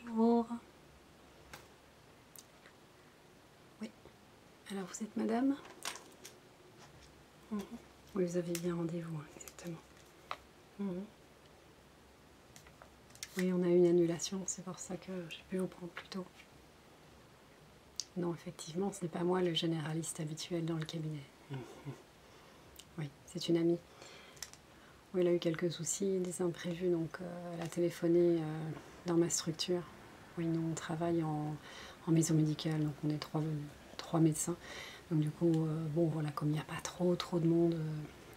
Bonjour. Oui. Alors vous êtes madame? Oui, vous avez bien rendez-vous, hein, exactement. Oui, on a eu une annulation, c'est pour ça que j'ai pu vous prendre plus tôt. Non, effectivement, ce n'est pas moi le généraliste habituel dans le cabinet. Oui, c'est une amie. Oui, elle a eu quelques soucis, des imprévus, donc elle a téléphoné dans ma structure. Oui, nous on travaille en maison médicale, donc on est trois médecins. Donc du coup, bon voilà, comme il n'y a pas trop de monde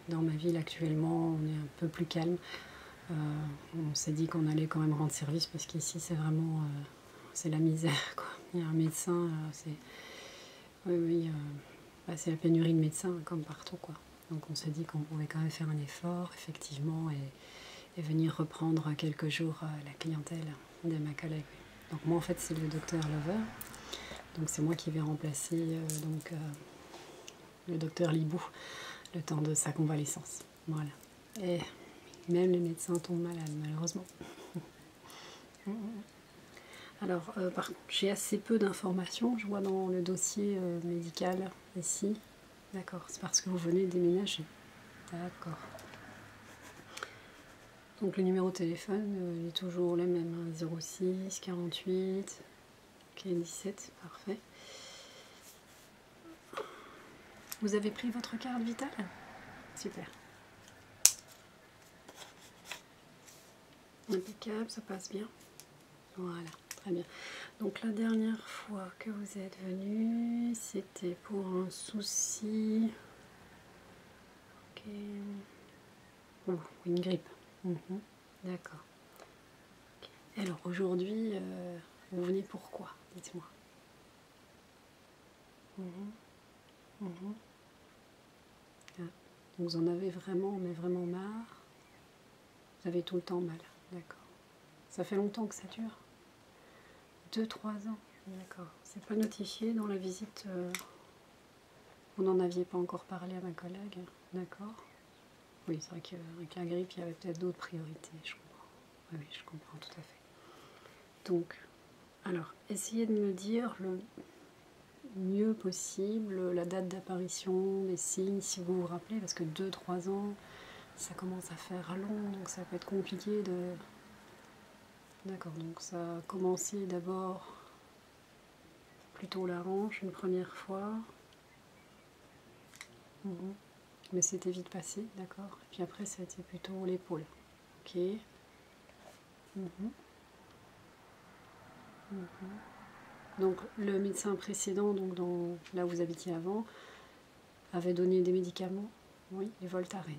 dans ma ville actuellement, on est un peu plus calme. On s'est dit qu'on allait quand même rendre service parce qu'ici c'est vraiment c'est la misère, quoi. Il y a un médecin, c'est la pénurie de médecins comme partout, quoi. Donc on s'est dit qu'on pouvait quand même faire un effort, effectivement, et venir reprendre quelques jours la clientèle de ma collègue. Donc moi en fait c'est le docteur Lover, donc c'est moi qui vais remplacer le docteur Libou le temps de sa convalescence. Voilà. Et même les médecins tombent malades malheureusement. Alors par contre j'ai assez peu d'informations, je vois dans le dossier médical ici. D'accord, c'est parce que vous venez de déménager. D'accord. Donc le numéro de téléphone, il est toujours le même, hein, 06 48 17, parfait. Vous avez pris votre carte vitale? Super. Impeccable, ça passe bien. Voilà, très bien. Donc la dernière fois que vous êtes venu, c'était pour un souci... Ok. Oh, une grippe. D'accord. Okay. Alors aujourd'hui, vous venez pourquoi? Dites-moi. Ah. Vous en avez vraiment, mais vraiment marre? Vous avez tout le temps mal? D'accord. Ça fait longtemps que ça dure? 2-3 ans? D'accord. C'est pas notifié dans la visite? Vous n'en aviez pas encore parlé à ma collègue? D'accord. Oui, c'est vrai qu'avec la grippe, il y avait peut-être d'autres priorités, je comprends. Oui, je comprends tout à fait. Donc, alors, essayez de me dire le mieux possible la date d'apparition, les signes, si vous vous rappelez, parce que 2-3 ans, ça commence à faire long, donc ça peut être compliqué de... D'accord, donc ça a commencé d'abord plutôt la hanche une première fois. Mais c'était vite passé, d'accord. Et puis après, ça a été plutôt l'épaule. Ok. Donc le médecin précédent, donc là où vous habitiez avant, avait donné des médicaments. Oui, les Voltaren.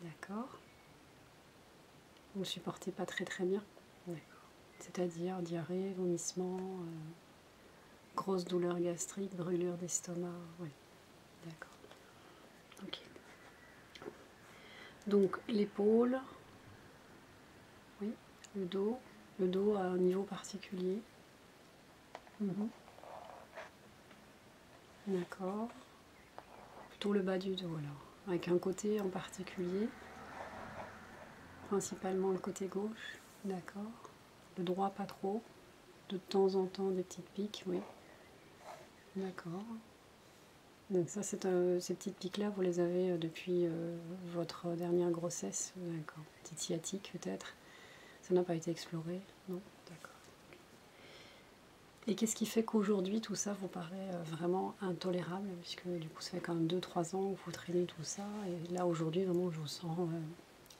D'accord. Vous ne supportez pas très bien. D'accord. C'est-à-dire diarrhée, vomissement, grosse douleur gastrique, brûlure d'estomac. Oui, d'accord. Ok. Donc l'épaule, oui, le dos à un niveau particulier. D'accord. Plutôt le bas du dos alors, avec un côté en particulier, principalement le côté gauche. D'accord. Le droit pas trop. De temps en temps des petites piques, oui. D'accord. Donc ça, ces petites piques-là, vous les avez depuis votre dernière grossesse. D'accord. Petite sciatique peut-être. Ça n'a pas été exploré. Non. D'accord. Et qu'est-ce qui fait qu'aujourd'hui tout ça vous paraît vraiment intolérable, puisque du coup ça fait quand même 2-3 ans que vous traînez tout ça, et là aujourd'hui vraiment je vous sens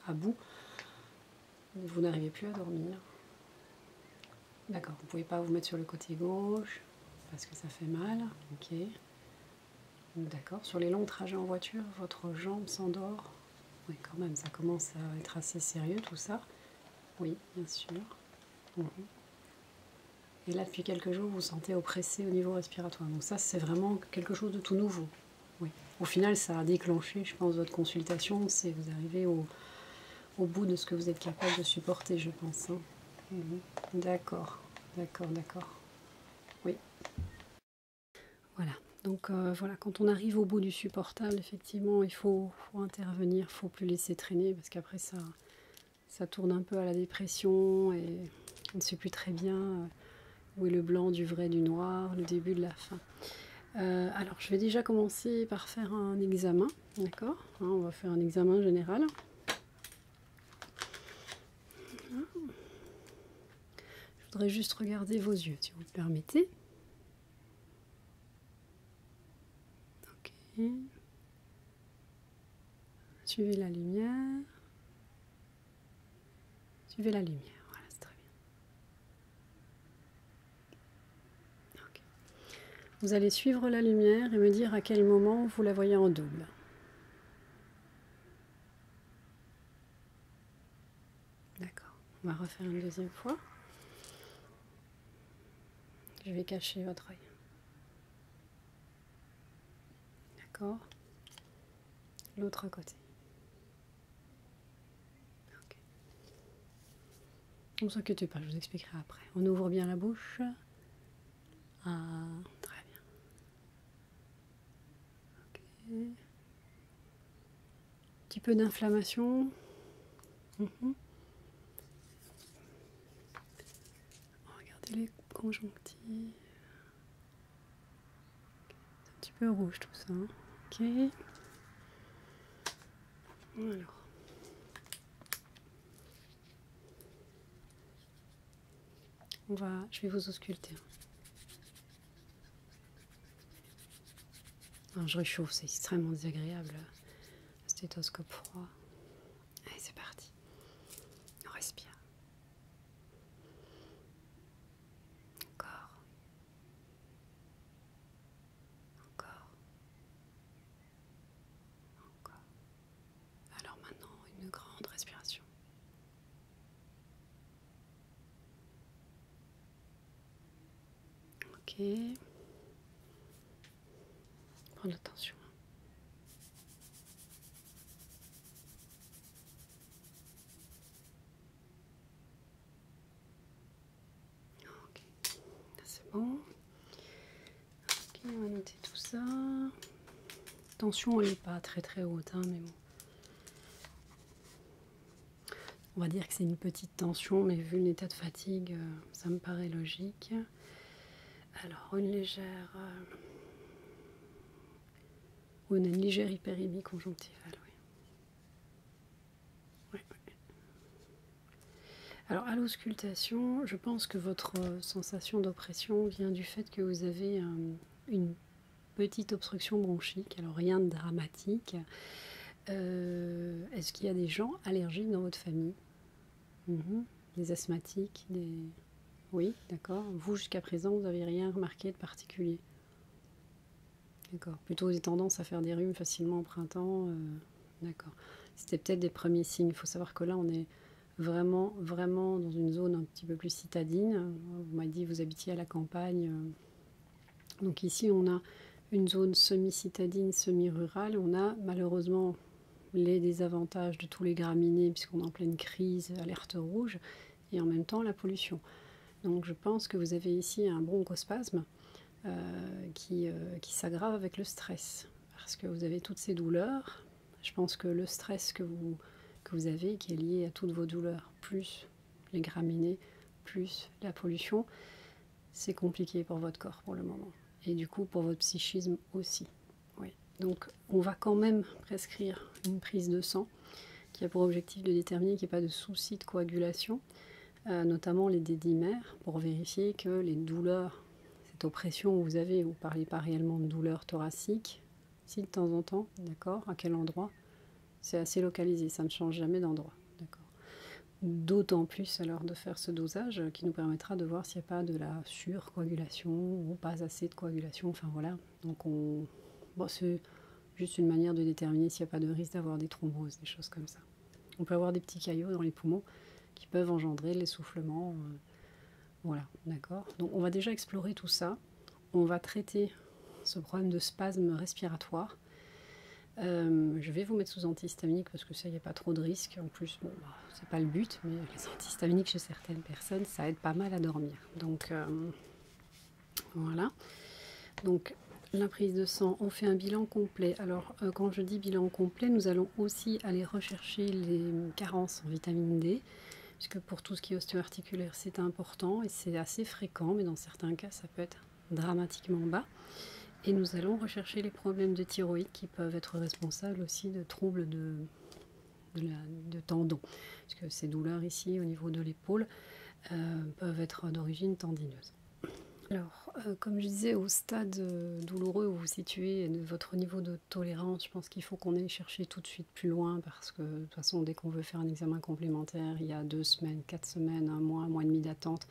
à bout. Vous n'arrivez plus à dormir. D'accord, vous ne pouvez pas vous mettre sur le côté gauche parce que ça fait mal. Ok. D'accord. Sur les longs trajets en voiture, votre jambe s'endort. Oui, quand même, ça commence à être assez sérieux tout ça. Oui, bien sûr. Et là, depuis quelques jours, vous vous sentez oppressé au niveau respiratoire. Donc ça, c'est vraiment quelque chose de tout nouveau. Oui. Au final, ça a déclenché, je pense, votre consultation. C'est vous arrivez au bout de ce que vous êtes capable de supporter, je pense. D'accord, d'accord. Oui. Voilà. Donc voilà, quand on arrive au bout du supportable, effectivement, il faut intervenir, il ne faut plus laisser traîner, parce qu'après ça tourne un peu à la dépression, et On ne sait plus très bien où est le blanc du vrai du noir, le début de la fin. Alors, je vais déjà commencer par faire un examen, d'accord, hein, on va faire un examen général. Je voudrais juste regarder vos yeux, si vous le permettez. Ok. Suivez la lumière. Suivez la lumière, voilà, c'est très bien. Okay. Vous allez suivre la lumière et me dire à quel moment vous la voyez en double. D'accord, on va refaire une deuxième fois. Je vais cacher votre œil. D'accord. L'autre côté. Okay. Ne vous inquiétez pas, je vous expliquerai après. On ouvre bien la bouche. Ah, très bien. Ok. Un petit peu d'inflammation. Regardez les conjonctives. C'est un petit peu rouge tout ça. Hein. Ok. Alors. Je vais vous ausculter. Alors, je réchauffe, c'est extrêmement désagréable. Le stéthoscope froid. Allez, c'est parti. On respire. Encore. Encore. Encore. Alors maintenant, une grande respiration. Ok. Prendre attention. Ok. C'est bon. Ok, on va noter tout ça. Tension, elle n'est pas très très haute, hein, mais bon. On va dire que c'est une petite tension, mais vu l'état de fatigue, ça me paraît logique. Alors, une légère... une légère hyperémie conjonctivale, oui. Ouais, ouais. Alors, à l'auscultation, je pense que votre sensation d'oppression vient du fait que vous avez une petite obstruction bronchique. Alors, rien de dramatique. Est-ce qu'il y a des gens allergiques dans votre famille? Des asthmatiques, des... Oui, d'accord. Vous, jusqu'à présent, vous n'avez rien remarqué de particulier? D'accord. Plutôt des tendances à faire des rhumes facilement au printemps. D'accord. C'était peut-être des premiers signes. Il faut savoir que là, on est vraiment, vraiment dans une zone un petit peu plus citadine. Vous m'avez dit que vous habitiez à la campagne. Donc ici, on a une zone semi-citadine, semi-rurale. On a malheureusement les désavantages de tous les graminées, puisqu'on est en pleine crise, alerte rouge, et en même temps la pollution. Donc je pense que vous avez ici un bronchospasme qui s'aggrave avec le stress, parce que vous avez toutes ces douleurs. Je pense que le stress que vous avez, qui est lié à toutes vos douleurs, plus les graminées, plus la pollution, c'est compliqué pour votre corps pour le moment. Et du coup pour votre psychisme aussi. Oui. Donc on va quand même prescrire une prise de sang qui a pour objectif de déterminer qu'il n'y ait pas de souci de coagulation, notamment les dédimères, pour vérifier que les douleurs, cette oppression que vous avez, vous ne parlez pas réellement de douleurs thoraciques, si de temps en temps, d'accord, à quel endroit? C'est assez localisé, ça ne change jamais d'endroit, d'accord. D'autant plus alors de faire ce dosage qui nous permettra de voir s'il n'y a pas de la surcoagulation ou pas assez de coagulation, enfin voilà. Donc c'est juste une manière de déterminer s'il n'y a pas de risque d'avoir des thromboses, des choses comme ça. On peut avoir des petits caillots dans les poumons qui peuvent engendrer l'essoufflement. Voilà, d'accord. Donc on va déjà explorer tout ça. On va traiter ce problème de spasme respiratoire. Je vais vous mettre sous antihistaminique parce que ça, il n'y a pas trop de risques. En plus, bon, c'est pas le but, mais les antihistaminiques chez certaines personnes, ça aide pas mal à dormir. Donc voilà. Donc la prise de sang, on fait un bilan complet. Alors quand je dis bilan complet, nous allons aussi aller rechercher les carences en vitamine D, puisque pour tout ce qui est ostéo-articulaire, c'est important et c'est assez fréquent, mais dans certains cas, ça peut être dramatiquement bas. Et nous allons rechercher les problèmes de thyroïde qui peuvent être responsables aussi de troubles de tendons, puisque ces douleurs ici au niveau de l'épaule peuvent être d'origine tendineuse. Alors, comme je disais, au stade douloureux où vous vous situez de votre niveau de tolérance, je pense qu'il faut qu'on aille chercher tout de suite plus loin parce que de toute façon, dès qu'on veut faire un examen complémentaire, il y a 2 semaines, 4 semaines, un mois et demi d'attente.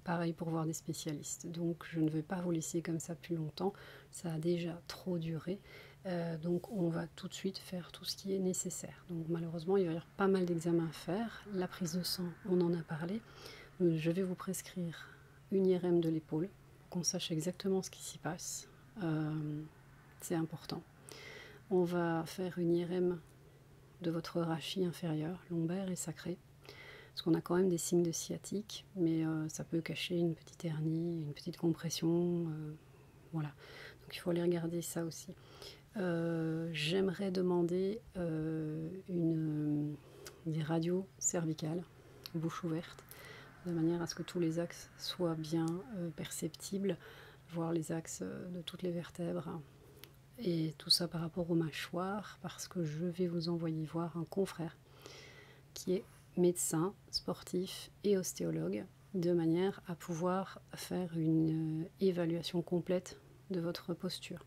Pareil pour voir des spécialistes. Donc, je ne vais pas vous laisser comme ça plus longtemps. Ça a déjà trop duré. Donc, on va tout de suite faire tout ce qui est nécessaire. Donc, malheureusement, il va y avoir pas mal d'examens à faire. La prise de sang, on en a parlé. Je vais vous prescrire une IRM de l'épaule, qu'on sache exactement ce qui s'y passe. C'est important. On va faire une IRM de votre rachis inférieur, lombaire et sacré, parce qu'on a quand même des signes de sciatique, mais ça peut cacher une petite hernie, une petite compression, voilà. Donc il faut aller regarder ça aussi. J'aimerais demander des radios cervicales, bouche ouverte, de manière à ce que tous les axes soient bien perceptibles, voir les axes de toutes les vertèbres, et tout ça par rapport aux mâchoires, parce que je vais vous envoyer voir un confrère qui est médecin, sportif et ostéologue, de manière à pouvoir faire une évaluation complète de votre posture.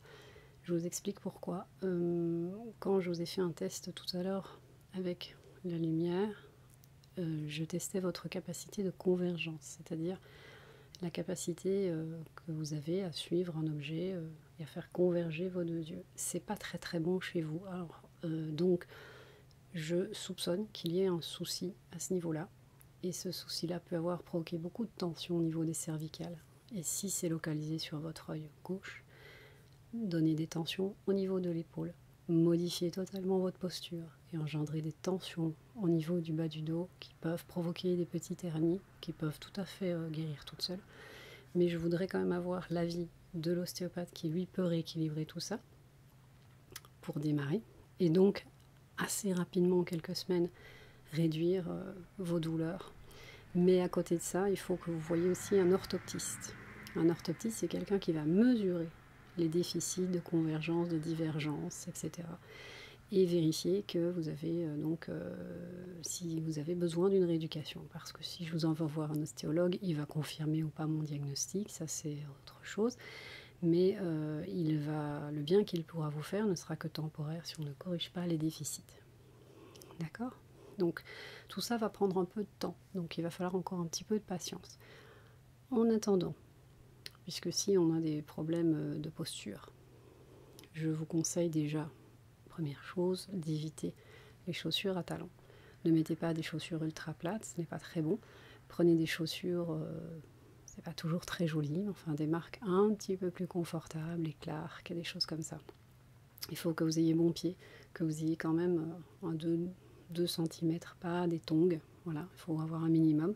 Je vous explique pourquoi. Quand je vous ai fait un test tout à l'heure avec la lumière, je testais votre capacité de convergence, c'est-à-dire la capacité que vous avez à suivre un objet et à faire converger vos deux yeux. C'est pas très très bon chez vous. Alors, donc, je soupçonne qu'il y ait un souci à ce niveau-là. Et ce souci-là peut avoir provoqué beaucoup de tension au niveau des cervicales. Et si c'est localisé sur votre œil gauche, donnez des tensions au niveau de l'épaule. Modifiez totalement votre posture et engendrer des tensions au niveau du bas du dos qui peuvent provoquer des petites hernies qui peuvent tout à fait guérir toutes seules. Mais je voudrais quand même avoir l'avis de l'ostéopathe qui lui peut rééquilibrer tout ça pour démarrer. Et donc assez rapidement, en quelques semaines, réduire vos douleurs. Mais à côté de ça, il faut que vous voyiez aussi un orthoptiste. Un orthoptiste, c'est quelqu'un qui va mesurer les déficits de convergence, de divergence, etc. Et vérifier que vous avez si vous avez besoin d'une rééducation. Parce que si je vous envoie voir un ostéologue, il va confirmer ou pas mon diagnostic, ça c'est autre chose. Mais le bien qu'il pourra vous faire ne sera que temporaire si on ne corrige pas les déficits. D'accord ? Donc tout ça va prendre un peu de temps, donc il va falloir encore un petit peu de patience. En attendant, puisque si on a des problèmes de posture, je vous conseille déjà, première chose, d'éviter les chaussures à talons. Ne mettez pas des chaussures ultra plates, ce n'est pas très bon. Prenez des chaussures, c'est pas toujours très joli, enfin des marques un petit peu plus confortables, les Clark, des choses comme ça. Il faut que vous ayez bon pied, que vous ayez quand même un 2 cm, pas des tongs, voilà, il faut avoir un minimum.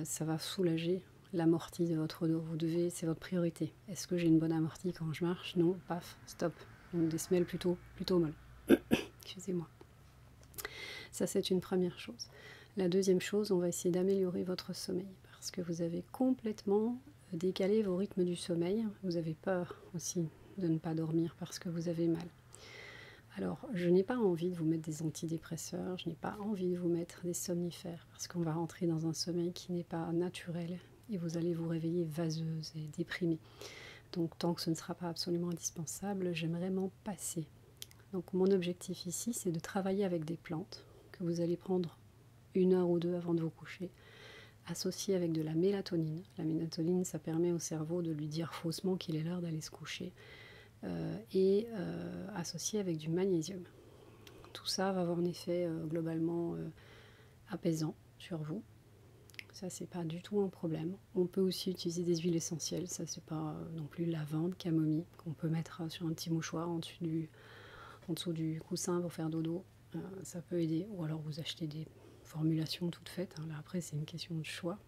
Ça va soulager l'amorti de votre dos. Vous devez, c'est votre priorité. Est-ce que j'ai une bonne amortie quand je marche? Non, paf, stop. Donc des semelles plutôt molles. Excusez-moi. Ça, c'est une première chose. La deuxième chose, on va essayer d'améliorer votre sommeil parce que vous avez complètement décalé vos rythmes du sommeil. Vous avez peur aussi de ne pas dormir parce que vous avez mal. Alors, je n'ai pas envie de vous mettre des antidépresseurs, je n'ai pas envie de vous mettre des somnifères parce qu'on va rentrer dans un sommeil qui n'est pas naturel et vous allez vous réveiller vaseuse et déprimée. Donc, tant que ce ne sera pas absolument indispensable, j'aimerais m'en passer. Donc, mon objectif ici, c'est de travailler avec des plantes que vous allez prendre 1 heure ou 2 avant de vous coucher, associées avec de la mélatonine. La mélatonine, ça permet au cerveau de lui dire faussement qu'il est l'heure d'aller se coucher. Associé avec du magnésium. Tout ça va avoir un effet globalement apaisant sur vous. Ça, c'est pas du tout un problème. On peut aussi utiliser des huiles essentielles. Ça, c'est pas non plus lavande, camomille, qu'on peut mettre sur un petit mouchoir en dessous du coussin pour faire dodo. Ça peut aider. Ou alors vous achetez des formulations toutes faites. Là, après, c'est une question de choix.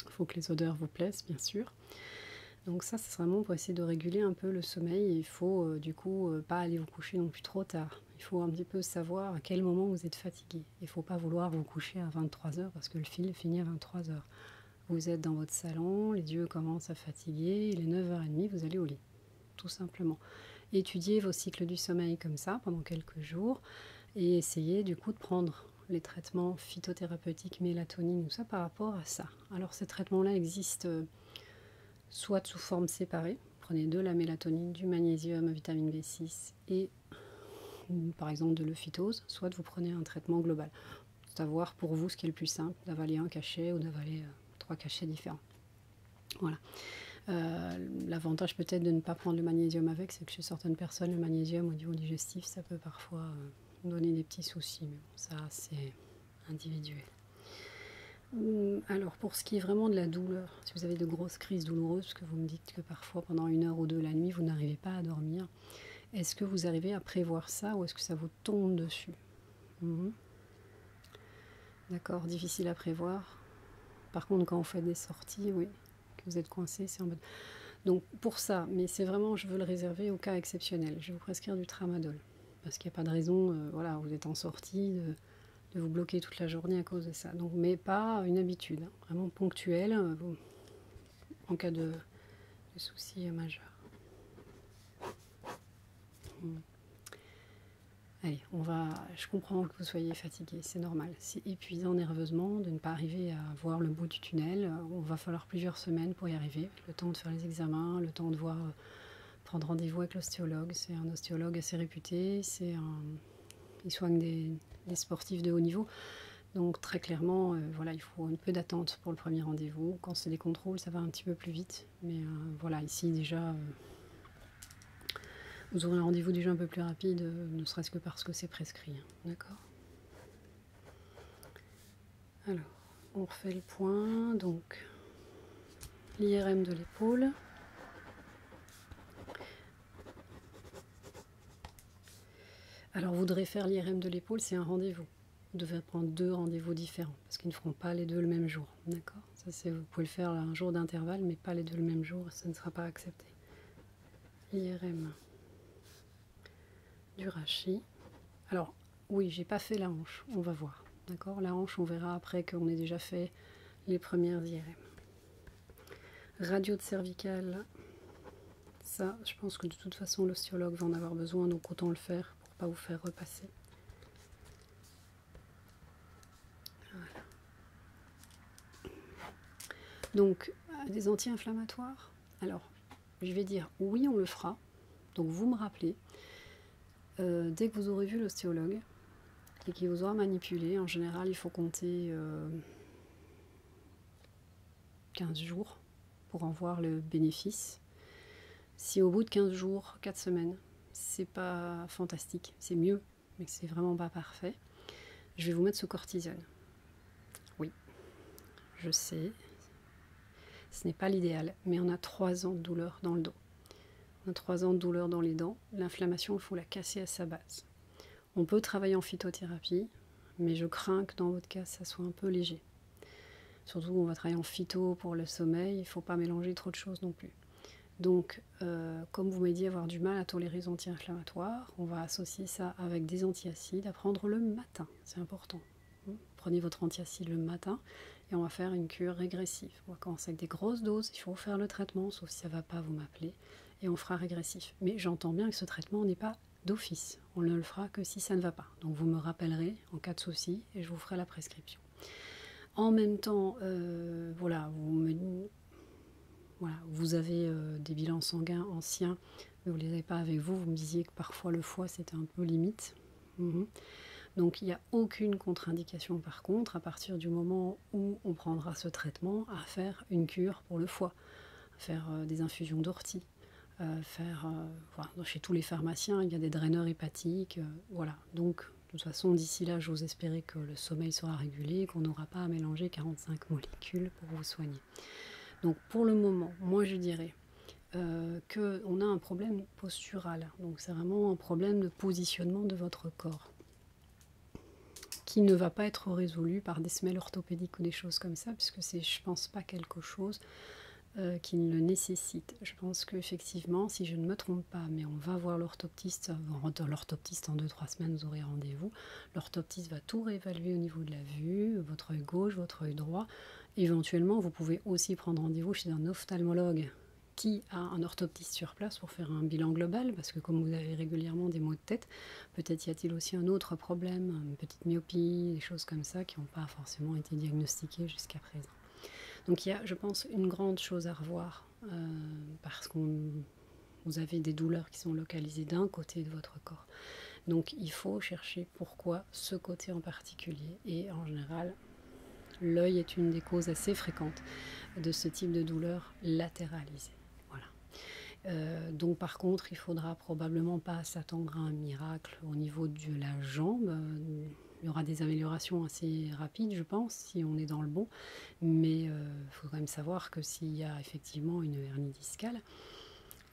Il faut que les odeurs vous plaisent, bien sûr. Donc ça, c'est vraiment pour essayer de réguler un peu le sommeil. Il faut du coup pas aller vous coucher non plus trop tard. Il Il faut un petit peu savoir à quel moment vous êtes fatigué. Il ne faut pas vouloir vous coucher à 23 heures parce que le fil finit à 23 heures. Vous êtes dans votre salon, les yeux commencent à fatiguer, il est 9h30, vous allez au lit, tout simplement. Étudiez vos cycles du sommeil comme ça pendant quelques jours et essayez du coup de prendre les traitements phytothérapeutiques, mélatonine, tout ça par rapport à ça. Alors ces traitements-là existent soit sous forme séparée, prenez de la mélatonine, du magnésium, vitamine B6 et par exemple de l'euphytose, soit vous prenez un traitement global. Savoir pour vous ce qui est le plus simple, d'avaler un cachet ou d'avaler 3 cachets différents. Voilà. L'avantage peut-être de ne pas prendre le magnésium avec, c'est que chez certaines personnes, le magnésium au niveau digestif, ça peut parfois donner des petits soucis. Mais bon, ça, c'est individuel. Alors, pour ce qui est vraiment de la douleur, si vous avez de grosses crises douloureuses, parce que vous me dites que parfois, pendant 1 heure ou 2 la nuit, vous n'arrivez pas à dormir, est-ce que vous arrivez à prévoir ça ou est-ce que ça vous tombe dessus? D'accord, difficile à prévoir. Par contre, quand on fait des sorties, oui, que vous êtes coincé, c'est en mode... Donc, pour ça, mais c'est vraiment, je veux le réserver au cas exceptionnel. Je vais vous prescrire du tramadol. Parce qu'il n'y a pas de raison, voilà, vous êtes en sortie, de vous bloquer toute la journée à cause de ça. Donc, mais pas une habitude, hein, vraiment ponctuelle, en cas de soucis majeurs. Allez, je comprends que vous soyez fatigué, c'est normal. C'est épuisant nerveusement de ne pas arriver à voir le bout du tunnel. On va falloir plusieurs semaines pour y arriver. Le temps de faire les examens, le temps de prendre rendez-vous avec l'ostéologue. C'est un ostéologue assez réputé. Il soigne des sportifs de haut niveau. Donc très clairement, voilà, il faut un peu d'attente pour le premier rendez-vous. Quand c'est des contrôles, ça va un petit peu plus vite. Mais voilà, ici déjà... vous aurez un rendez-vous déjà un peu plus rapide, ne serait-ce que parce que c'est prescrit. D'accord ? Alors, on refait le point. Donc, l'IRM de l'épaule. Alors, vous voudrez faire l'IRM de l'épaule, c'est un rendez-vous. Vous devez prendre 2 rendez-vous différents, parce qu'ils ne feront pas les 2 le même jour. D'accord ? Ça, vous pouvez le faire un jour d'intervalle, mais pas les 2 le même jour, ça ne sera pas accepté. L'IRM du rachis. Alors, oui, j'ai pas fait la hanche, on va voir. D'accord ? La hanche, on verra après qu'on ait déjà fait les premières IRM. Radio de cervicale, ça, je pense que de toute façon, l'ostéologue va en avoir besoin, donc autant le faire pour ne pas vous faire repasser. Voilà. Donc, des anti-inflammatoires. Alors, je vais dire oui, on le fera. Donc, vous me rappelez, dès que vous aurez vu l'ostéologue et qu'il vous aura manipulé, en général, il faut compter 15 jours pour en voir le bénéfice. Si au bout de 15 jours, 4 semaines, c'est pas fantastique, c'est mieux, mais que c'est vraiment pas parfait, je vais vous mettre sous cortisone. Oui, je sais, ce n'est pas l'idéal, mais on a 3 ans de douleur dans le dos. On a 3 ans de douleur dans les dents. L'inflammation, il faut la casser à sa base. On peut travailler en phytothérapie, mais je crains que dans votre cas, ça soit un peu léger. Surtout, on va travailler en phyto pour le sommeil, il ne faut pas mélanger trop de choses non plus. Donc, comme vous m'avez dit avoir du mal à tolérer les anti-inflammatoires, on va associer ça avec des antiacides à prendre le matin. C'est important. Prenez votre antiacide le matin et on va faire une cure régressive. On va commencer avec des grosses doses, il faut faire le traitement, sauf si ça ne va pas, vous m'appelez, et on fera régressif. Mais j'entends bien que ce traitement n'est pas d'office. On ne le fera que si ça ne va pas. Donc vous me rappellerez en cas de souci et je vous ferai la prescription. En même temps, voilà, vous avez des bilans sanguins anciens, mais vous ne les avez pas avec vous. Vous me disiez que parfois le foie c'était un peu limite. Donc il n'y a aucune contre-indication par contre, à partir du moment où on prendra ce traitement, à faire une cure pour le foie, faire des infusions d'ortie, voilà, chez tous les pharmaciens, il y a des draineurs hépatiques, voilà. Donc de toute façon, d'ici là, j'ose espérer que le sommeil sera régulé et qu'on n'aura pas à mélanger 45 molécules pour vous soigner. Donc pour le moment, moi je dirais qu'on a un problème postural. Donc c'est vraiment un problème de positionnement de votre corps qui ne va pas être résolu par des semelles orthopédiques ou des choses comme ça, puisque c'est, je pense, pas quelque chose qu'il le nécessite. Je pense qu'effectivement, si je ne me trompe pas, mais on va voir l'orthoptiste en 2-3 semaines, vous aurez rendez-vous. L'orthoptiste va tout réévaluer au niveau de la vue, votre œil gauche, votre œil droit. Éventuellement, vous pouvez aussi prendre rendez-vous chez un ophtalmologue qui a un orthoptiste sur place pour faire un bilan global, parce que comme vous avez régulièrement des maux de tête, peut-être y a-t-il aussi un autre problème, une petite myopie, des choses comme ça qui n'ont pas forcément été diagnostiquées jusqu'à présent. Donc il y a, je pense, une grande chose à revoir, parce que vous avez des douleurs qui sont localisées d'un côté de votre corps. Donc il faut chercher pourquoi ce côté en particulier. Et en général, l'œil est une des causes assez fréquentes de ce type de douleur latéralisée. Voilà. Donc par contre, il faudra probablement pas s'attendre à un miracle au niveau de la jambe. Il y aura des améliorations assez rapides, je pense, si on est dans le bon. Mais il faut quand même savoir que s'il y a effectivement une hernie discale,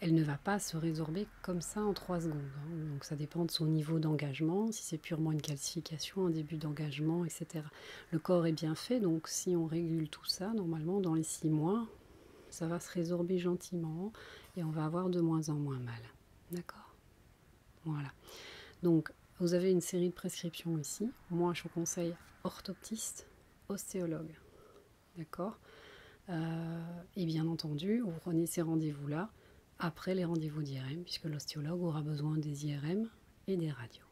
elle ne va pas se résorber comme ça en 3 secondes. Hein. Donc ça dépend de son niveau d'engagement, si c'est purement une calcification, un début d'engagement, etc. Le corps est bien fait, donc si on régule tout ça, normalement dans les 6 mois, ça va se résorber gentiment et on va avoir de moins en moins mal. D'accord? Voilà. Donc vous avez une série de prescriptions ici. Moi, je vous conseille orthoptiste, ostéologue. D'accord? Et bien entendu, vous prenez ces rendez-vous-là après les rendez-vous d'IRM, puisque l'ostéologue aura besoin des IRM et des radios.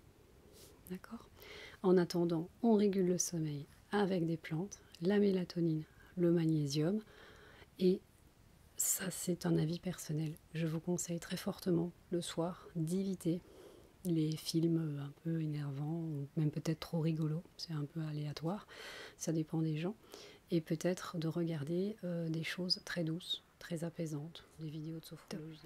D'accord? En attendant, on régule le sommeil avec des plantes, la mélatonine, le magnésium, et ça, c'est un avis personnel. Je vous conseille très fortement le soir d'éviter les films un peu énervants, ou même peut-être trop rigolos, c'est un peu aléatoire, ça dépend des gens, et peut-être de regarder des choses très douces, très apaisantes, des vidéos de sophrologie.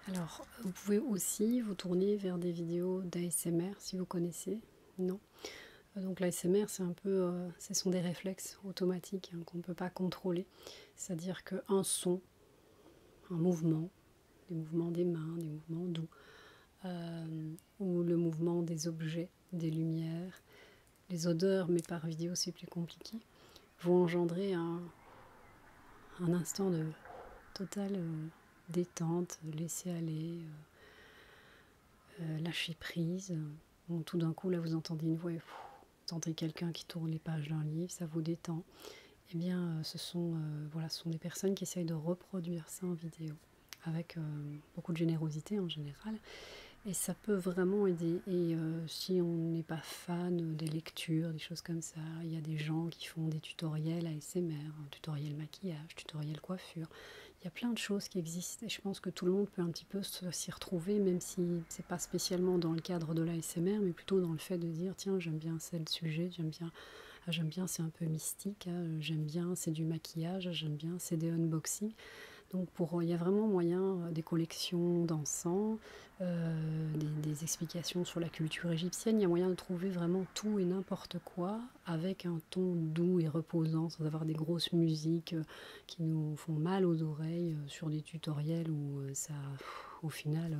Alors, vous pouvez aussi vous tourner vers des vidéos d'ASMR si vous connaissez, non? Donc l'ASMR, c'est un peu, ce sont des réflexes automatiques hein, qu'on ne peut pas contrôler, c'est-à-dire qu'un son, un mouvement, des mouvements des mains, des mouvements doux, ou le mouvement des objets, des lumières, les odeurs, mais par vidéo c'est plus compliqué, vont engendrer un instant de totale détente, laisser aller, lâcher prise. Bon, tout d'un coup, là, vous entendez une voix, vous entendez quelqu'un qui tourne les pages d'un livre, ça vous détend. Eh bien, ce sont des personnes qui essayent de reproduire ça en vidéo, avec beaucoup de générosité en général. Et ça peut vraiment aider. Et si on n'est pas fan des lectures, des choses comme ça, il y a des gens qui font des tutoriels ASMR, tutoriel maquillage, tutoriel coiffure. Il y a plein de choses qui existent et je pense que tout le monde peut un petit peu s'y retrouver, même si c'est pas spécialement dans le cadre de l'ASMR, mais plutôt dans le fait de dire tiens, j'aime bien tel sujet, j'aime bien c'est un peu mystique, j'aime bien c'est du maquillage, j'aime bien c'est des unboxings. Donc il y a vraiment moyen, des collections d'encens, des explications sur la culture égyptienne, il y a moyen de trouver vraiment tout et n'importe quoi avec un ton doux et reposant, sans avoir des grosses musiques qui nous font mal aux oreilles sur des tutoriels où au final,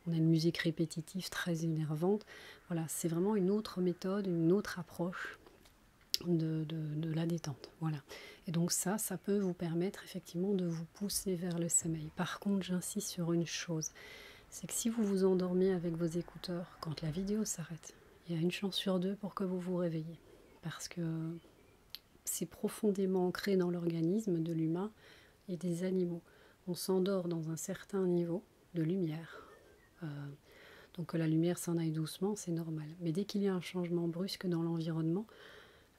on a une musique répétitive très énervante. Voilà, c'est vraiment une autre méthode, une autre approche de la détente. Voilà. Et donc ça peut vous permettre effectivement de vous pousser vers le sommeil. Par contre, j'insiste sur une chose, c'est que si vous vous endormez avec vos écouteurs, quand la vidéo s'arrête, il y a une chance sur 2 pour que vous vous réveillez. Parce que c'est profondément ancré dans l'organisme de l'humain et des animaux. On s'endort dans un certain niveau de lumière. Donc que la lumière s'en aille doucement, c'est normal. Mais dès qu'il y a un changement brusque dans l'environnement,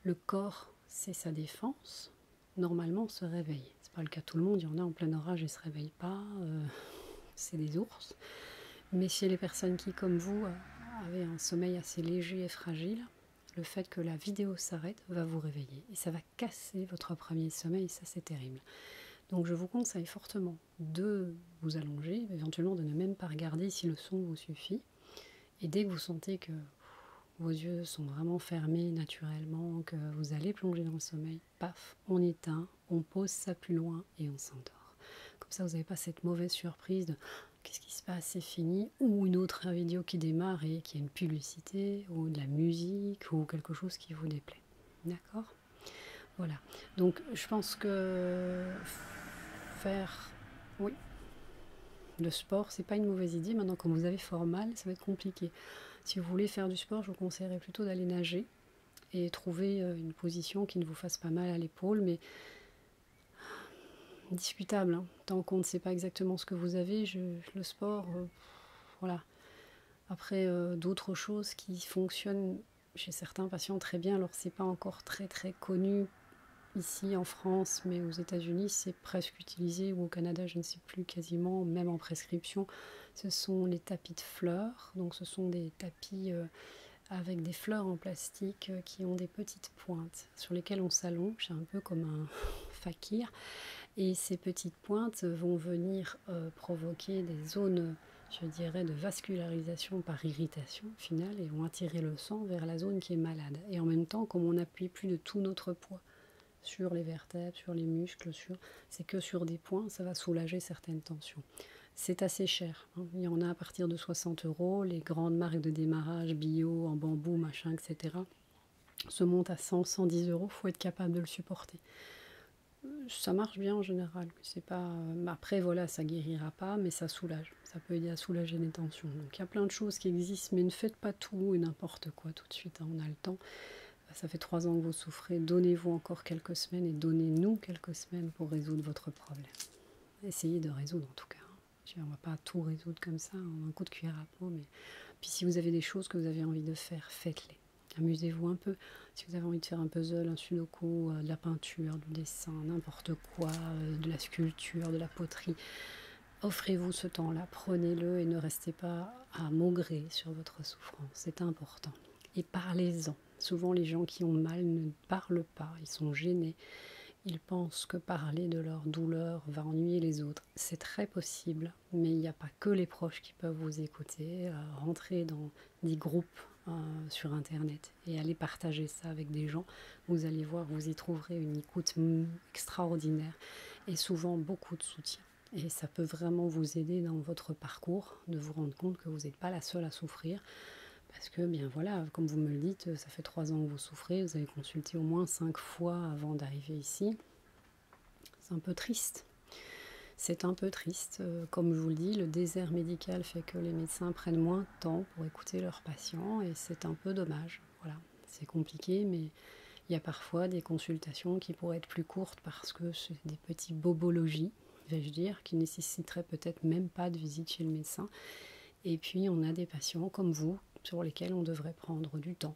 le corps, c'est sa défense, normalement se réveille. C'est pas le cas de tout le monde, il y en a en plein orage et ne se réveillent pas, c'est des ours. Mais chez les personnes qui, comme vous, avez un sommeil assez léger et fragile, le fait que la vidéo s'arrête va vous réveiller. Et ça va casser votre premier sommeil, ça c'est terrible. Donc je vous conseille fortement de vous allonger, éventuellement de ne même pas regarder si le son vous suffit. Et dès que vous sentez que vos yeux sont vraiment fermés naturellement, que vous allez plonger dans le sommeil, paf, on éteint, on pose ça plus loin et on s'endort. Comme ça, vous n'avez pas cette mauvaise surprise de qu'est-ce qui se passe, c'est fini, ou une autre vidéo qui démarre et qui a une publicité, ou de la musique, ou quelque chose qui vous déplaît. D'accord ? Voilà. Donc, je pense que faire, oui, le sport, c'est pas une mauvaise idée. Maintenant, comme vous avez fort mal, ça va être compliqué. Si vous voulez faire du sport, je vous conseillerais plutôt d'aller nager et trouver une position qui ne vous fasse pas mal à l'épaule, mais discutable, hein. Tant qu'on ne sait pas exactement ce que vous avez, le sport, voilà. Après, d'autres choses qui fonctionnent chez certains patients très bien, alors c'est pas encore très très connu ici en France, mais aux États-Unis c'est presque utilisé, ou au Canada je ne sais plus, quasiment, même en prescription, ce sont les tapis de fleurs. Donc ce sont des tapis avec des fleurs en plastique qui ont des petites pointes sur lesquelles on s'allonge, un peu comme un fakir, et ces petites pointes vont venir provoquer des zones, je dirais, de vascularisation par irritation finale, et vont attirer le sang vers la zone qui est malade. Et en même temps, comme on n'appuie plus de tout notre poids sur les vertèbres, sur les muscles, c'est que sur des points, ça va soulager certaines tensions. C'est assez cher, hein. Il y en a à partir de 60 €. Les grandes marques de démarrage, bio, en bambou, machin, etc., se montent à 100, 110 €. Il faut être capable de le supporter. Ça marche bien en général. C'est pas... Après, voilà, ça guérira pas, mais ça soulage. Ça peut aider à soulager les tensions. Donc il y a plein de choses qui existent, mais ne faites pas tout et n'importe quoi tout de suite, hein. On a le temps. Ça fait 3 ans que vous souffrez. Donnez-vous encore quelques semaines et donnez-nous quelques semaines pour résoudre votre problème. Essayez de résoudre en tout cas. On ne va pas tout résoudre comme ça en un coup de cuillère à peau. Mais... Puis si vous avez des choses que vous avez envie de faire, faites-les. Amusez-vous un peu. Si vous avez envie de faire un puzzle, un sudoku, de la peinture, du dessin, n'importe quoi, de la sculpture, de la poterie, offrez-vous ce temps-là, prenez-le et ne restez pas à maugrer sur votre souffrance. C'est important. Et parlez-en. Souvent les gens qui ont mal ne parlent pas, ils sont gênés. Ils pensent que parler de leur douleur va ennuyer les autres. C'est très possible, mais il n'y a pas que les proches qui peuvent vous écouter. Rentrez dans des groupes sur Internet et allez partager ça avec des gens. Vous allez voir, vous y trouverez une écoute extraordinaire et souvent beaucoup de soutien. Et ça peut vraiment vous aider dans votre parcours, de vous rendre compte que vous n'êtes pas la seule à souffrir. Parce que, bien voilà, comme vous me le dites, ça fait 3 ans que vous souffrez, vous avez consulté au moins 5 fois avant d'arriver ici. C'est un peu triste. C'est un peu triste. Comme je vous le dis, le désert médical fait que les médecins prennent moins de temps pour écouter leurs patients et c'est un peu dommage. Voilà, c'est compliqué, mais il y a parfois des consultations qui pourraient être plus courtes parce que c'est des petits bobologies, vais-je dire, qui nécessiteraient peut-être même pas de visite chez le médecin. Et puis on a des patients comme vous sur lesquels on devrait prendre du temps.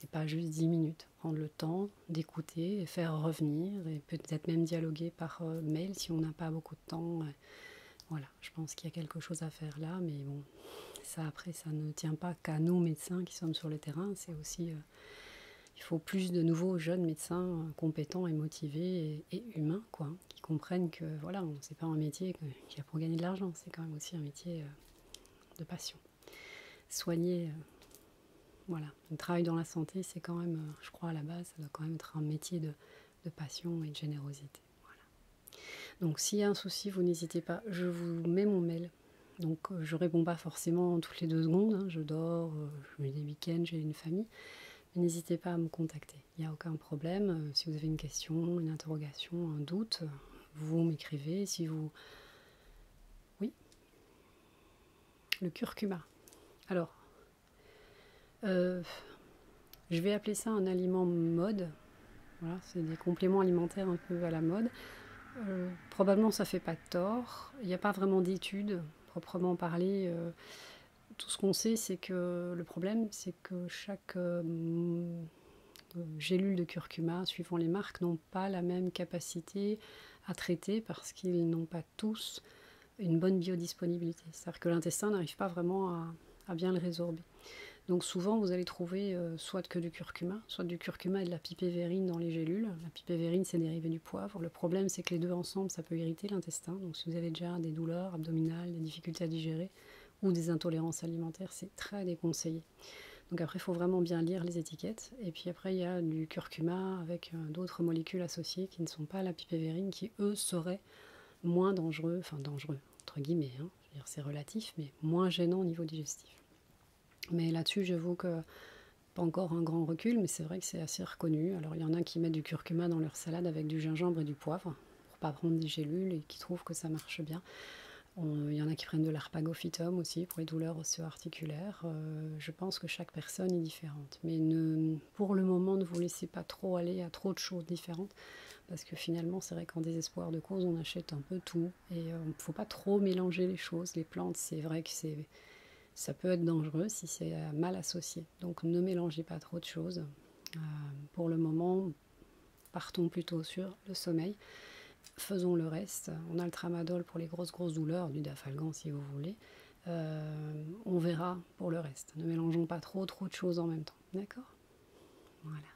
Et pas juste 10 minutes. Prendre le temps d'écouter et faire revenir et peut-être même dialoguer par mail si on n'a pas beaucoup de temps. Voilà, je pense qu'il y a quelque chose à faire là, mais bon, ça après, ça ne tient pas qu'à nous médecins qui sommes sur le terrain, c'est aussi... il faut plus de nouveaux jeunes médecins compétents et motivés et humains, quoi, qui comprennent que voilà, c'est pas un métier qui a pour gagner de l'argent, c'est quand même aussi un métier de passion. Soigner, voilà, le travail dans la santé, c'est quand même, je crois à la base, ça doit quand même être un métier de passion et de générosité. Voilà. Donc s'il y a un souci, vous n'hésitez pas, je vous mets mon mail. Donc je réponds pas forcément toutes les 2 secondes, hein, je dors, je mets des week-ends, j'ai une famille. Mais n'hésitez pas à me contacter, il n'y a aucun problème. Si vous avez une question, une interrogation, un doute, vous m'écrivez. Si vous... Oui, le curcuma. Alors, je vais appeler ça un aliment mode. Voilà, c'est des compléments alimentaires un peu à la mode. Probablement ça fait pas de tort. Il n'y a pas vraiment d'études proprement parlé. Tout ce qu'on sait, c'est que le problème, c'est que chaque gélules de curcuma, suivant les marques, n'ont pas la même capacité à traiter parce qu'ils n'ont pas tous une bonne biodisponibilité. C'est-à-dire que l'intestin n'arrive pas vraiment à bien le résorber. Donc souvent, vous allez trouver soit que du curcuma, soit du curcuma et de la pipévérine dans les gélules. La pipévérine, c'est dérivé du poivre. Le problème, c'est que les deux ensemble, ça peut irriter l'intestin. Donc si vous avez déjà des douleurs abdominales, des difficultés à digérer ou des intolérances alimentaires, c'est très déconseillé. Donc après, il faut vraiment bien lire les étiquettes. Et puis après, il y a du curcuma avec d'autres molécules associées qui ne sont pas la pipévérine, qui eux seraient moins dangereux, enfin dangereux, entre guillemets, hein. Je veux dire, c'est relatif, mais moins gênant au niveau digestif. Mais là-dessus, j'avoue que pas encore un grand recul, mais c'est vrai que c'est assez reconnu. Alors il y en a qui mettent du curcuma dans leur salade avec du gingembre et du poivre, pour pas prendre des gélules et qui trouvent que ça marche bien. Il y en a qui prennent de l'arpagophytum aussi pour les douleurs osseo-articulaires. Je pense que chaque personne est différente. Mais pour le moment, ne vous laissez pas trop aller à trop de choses différentes. Parce que finalement, c'est vrai qu'en désespoir de cause, on achète un peu tout. Et il ne faut pas trop mélanger les choses. Les plantes, c'est vrai que ça peut être dangereux si c'est mal associé. Donc ne mélangez pas trop de choses. Pour le moment, partons plutôt sur le sommeil. Faisons le reste. On a le tramadol pour les grosses douleurs, du dafalgan si vous voulez. On verra pour le reste. Ne mélangeons pas trop de choses en même temps. D'accord? Voilà.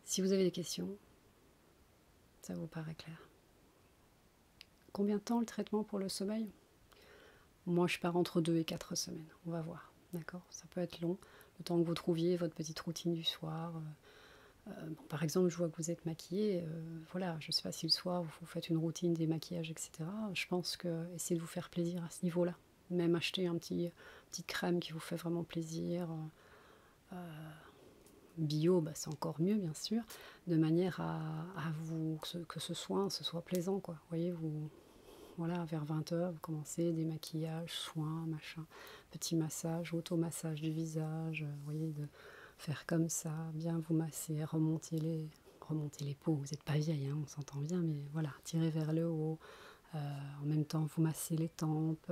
Si vous avez des questions, ça vous paraît clair? Combien de temps le traitement pour le sommeil? Moi, je pars entre 2 et 4 semaines. On va voir. D'accord? Ça peut être long. Le temps que vous trouviez votre petite routine du soir. Bon, par exemple, je vois que vous êtes maquillée. Voilà, je ne sais pas si le soir vous faites une routine des maquillages, etc. Je pense que essayez de vous faire plaisir à ce niveau-là. Même acheter petite crème qui vous fait vraiment plaisir. Bio, bah, c'est encore mieux, bien sûr. De manière à vous que ce soin ce soit plaisant, quoi. Vous voyez, voilà, vers 20h, vous commencez des maquillages, soins, machin, petit massage, automassage du visage, vous voyez, de faire comme ça, bien vous masser, remonter les peaux. Vous n'êtes pas vieille, hein, on s'entend bien, mais voilà, tirez vers le haut. En même temps, vous massez les tempes.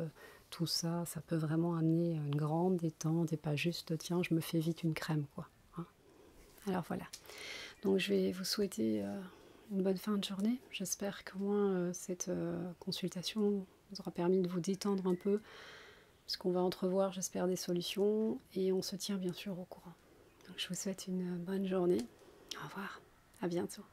Tout ça, ça peut vraiment amener une grande détente et pas juste, tiens, je me fais vite une crème, quoi. Hein. Alors voilà. Donc je vais vous souhaiter une bonne fin de journée. J'espère qu'au moins cette consultation vous aura permis de vous détendre un peu, parce qu'on va entrevoir, j'espère, des solutions, et on se tient bien sûr au courant. Donc je vous souhaite une bonne journée. Au revoir, à bientôt.